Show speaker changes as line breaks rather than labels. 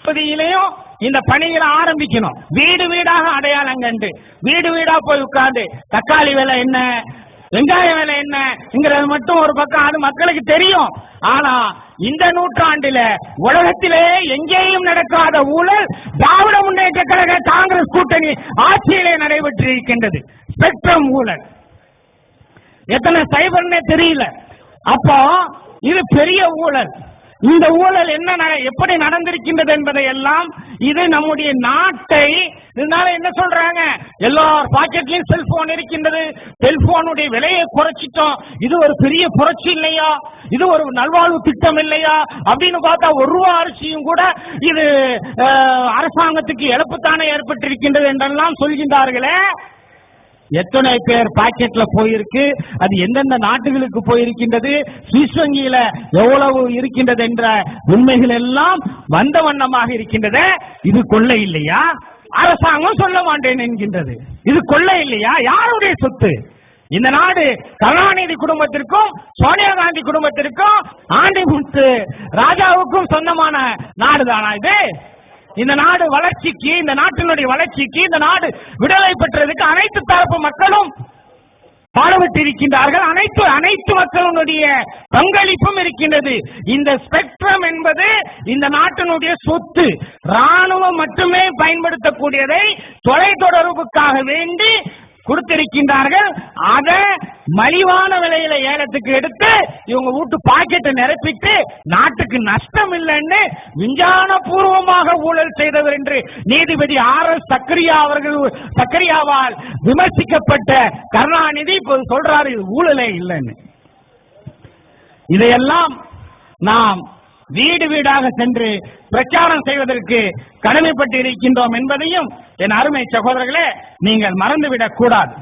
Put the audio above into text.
பகுதியிலையும் இந்த பணிகளை ஆரம்பிக்கணும். வீடு வீடாக அடையாளம் கண்டு வீடு வீடா போய் உட்கார்ந்து தக்காளி விலை என்ன, வெங்காய விலை என்னங்கிறது மட்டும் ஒரு பக்கம், அது மக்களுக்கு தெரியும். ஆனா இந்த நூற்றாண்டில உலகத்திலே எங்கேயும் நடக்காத ஊழல் திராவிட முன்னேற்ற கழக காங்கிரஸ் கூட்டணி ஆட்சியிலே நடைபெற்றிருக்கின்றது. ஸ்பெக்ட்ரம் ஊழல் எத்தனை சைபர்னே தெரியல. அப்போ இது பெரிய ஊழல். இந்த ஊழல் என்ன எப்படி நடந்திருக்கின்றது என்பதை எல்லாம் இது நம்முடைய நாட்டை, இதனால என்ன சொல்றாங்க, எல்லார் பாக்கெட்லயும் செல்போன் இருக்கின்றது, செல்போனுடைய விலையை குறைச்சிட்டோம், இது ஒரு பெரிய புரட்சி இல்லையா, இது ஒரு நல்வாழ்வு திட்டம் இல்லையா அப்படின்னு பார்த்தா ஒரு ரூபா அரிசியும் கூட இது அரசாங்கத்துக்கு இழப்புத்தானே ஏற்பட்டிருக்கின்றது என்றெல்லாம் சொல்கின்றார்களே. எத்தனை பேர் பாக்கெட்ல போயிருக்கு, அது எந்தெந்த நாட்டுகளுக்கு போயிருக்கின்றது, சுவிஸ் வங்கியில எவ்வளவு இருக்கின்றது என்ற உண்மைகள் எல்லாம் வந்த வண்ணமாக இருக்கின்றது. இது கொள்ளை இல்லையா? அரசாங்கம் சொல்ல மாட்டேன் என்கின்றது. இது கொள்ளை இல்லையா? யாருடைய சொத்து? இந்த நாடு கருணாநிதி குடும்பத்திற்கும் சோனியா காந்தி குடும்பத்திற்கும் ஆண்டிமுத்து ராஜாவுக்கும் சொந்தமான நாடுதானா இது? இந்த நாடு வளர்ச்சிக்கு, இந்த நாட்டினுடைய வளர்ச்சிக்கு, இந்த நாடு விடுதலை பெற்றதுக்கு அனைத்து தரப்பு மக்களும் பாடுபட்டு இருக்கின்றார்கள். அனைத்து மக்களுடைய பங்களிப்பும் இருக்கின்றது. இந்த ஸ்பெக்ட்ரம் என்பது இந்த நாட்டினுடைய சொத்து. ராணுவம் மட்டுமே பயன்படுத்தக்கூடியதை தொலைத்தொடர்புக்காக வேண்டி கொடுத்திருக்கின்றார்கள். அதை மலிவான விலையில ஏலத்துக்கு எடுத்து இவங்க வீட்டு பாக்கெட்டை நிரப்பிட்டு நாட்டுக்கு நஷ்டம் இல்லைன்னு விஞ்ஞான பூர்வமாக ஊழல் செய்தவர் என்று நீதிபதி RS சக்கரியாவால் விமர்சிக்கப்பட்ட கருணாநிதி இப்போது சொல்றாரு இது ஊழலே இல்லைன்னு. இதையெல்லாம் நாம் வீடு வீடாக சென்று பிரச்சாரம் செய்வதற்கு கடமைப்பட்டு இருக்கின்றோம் என்பதையும் என் அருமை சகோதரர்களே நீங்கள் மறந்துவிடக் கூடாது.